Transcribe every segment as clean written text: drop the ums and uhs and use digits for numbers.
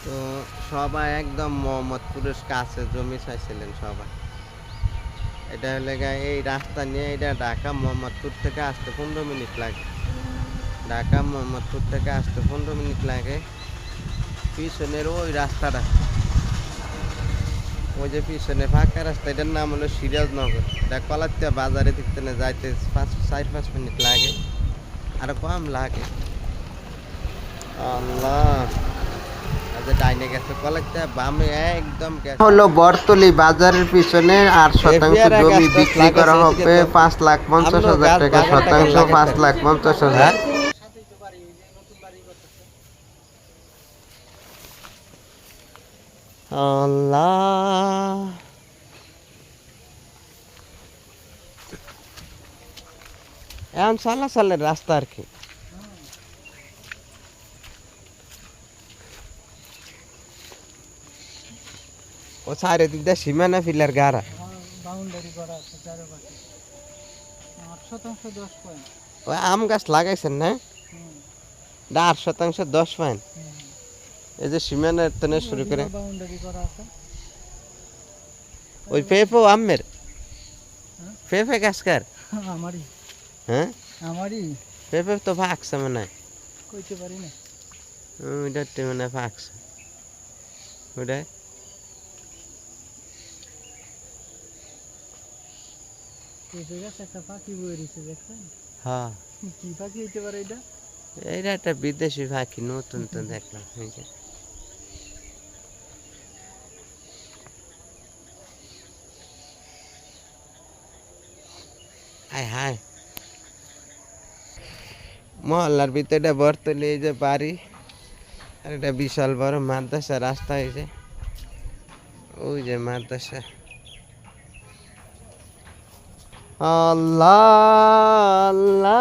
তো সবাই একদম মোহাম্মদপুরের কাছে জমি চাইছিলেন সবাই। এটা হলে এই রাস্তা নিয়ে এটা ঢাকা মোহাম্মদপুর থেকে আসতে 15 মিনিট লাগে। ঢাকা মোহাম্মদপুর থেকে আসতে 15 মিনিট লাগে। পিছনের ওই রাস্তাটা, ওই যে পিছনে ফাঁকা রাস্তা, এটার নাম হলো সিরাজনগর। এটা কলাতিয়া বাজারে দিকতে না যাইতে 4-5 মিনিট লাগে, আরো কম লাগে। আল্লাহ, ডাইনে গেছে কলাতিয়া, বামে একদম হলো বরতলি বাজারের পিছনে 8 শতাংশ জমি বিক্রি করা হবে 5,50,000 টাকা শতাংশ, 5,50,000। আল্লাহ, এখন চলাচলের রাস্তা আর কি। ও চারিদিক দিয়ে সীমানা ফিলার গাড়া বাউন্ডারি করা আছে চারপাশে। 8% 10 পয়েন্ট। ওই আম গাছ লাগাইছেন না? 8% 10 পয়েন্ট। এই যে সীমানার তনে শুরু করে বাউন্ডারি করা আছে। ওই পেঁপে আমের পেঁপে গাছ কার? আমারই। হ্যাঁ আমারই। পেঁপে তো ফাঁকছে মনে হয়। কইতে পারি না। ওইটা মানে ফাঁকছে ওইটা। পেঁপে গাছ একটা পাখি বয়ে রয়েছে দেখছেন? হ্যাঁ, কি পাখি হইতে পারে এটা? এইটা একটা বিদেশি পাখি, নতুন তো দেখলাম। হায় হায়, মহল্লার ভিতরে বরতলি, এই যে বাড়ি, আর এটা বিশাল বড় মাদ্রাসা রাস্তা হয়েছে। ওই যে মাদ্রাসা। আল্লাহ আল্লাহ,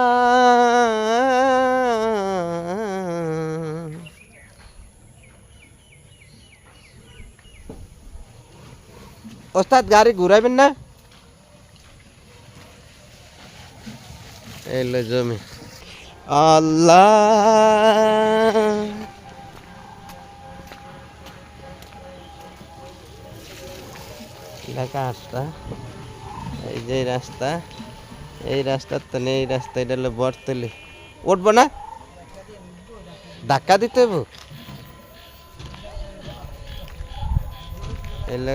ওস্তাদ গাড়ি ঘুরাইবেন না? এলো জমি। আল্লাহ, ঢাকা রাস্তা, এই যে রাস্তা, এই রাস্তার তো নেই, এই রাস্তা, এটা হলো বরতলি। উঠবো না? ধাক্কা দিতে হইব? এলো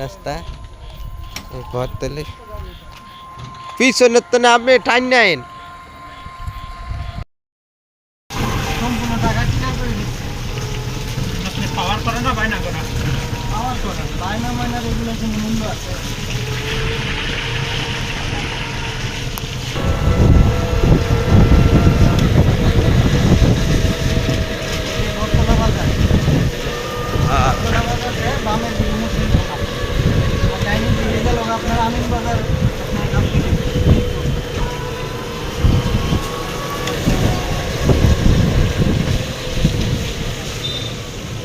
রাস্তা, এই বরতলি। পিছনের তো না, আপনি টাইম নেন। সম্পূর্ণ টাকা কিনা করে দিচ্ছে। আপনি পাওয়ার করেন না বাইনা করেন? পাওয়ার করেন। বাইনা মাইনা রেগুলেশন মূল্য আছে। বর্তলা বাজার। বর্তলা বাজারে বামের দিকে মুসলিম দোকান। আর ডাইনিং দিকে গেল আপনার আমিন বাজার, আপনার গামতলী।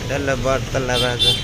এটা হলো বরতলা বাজার।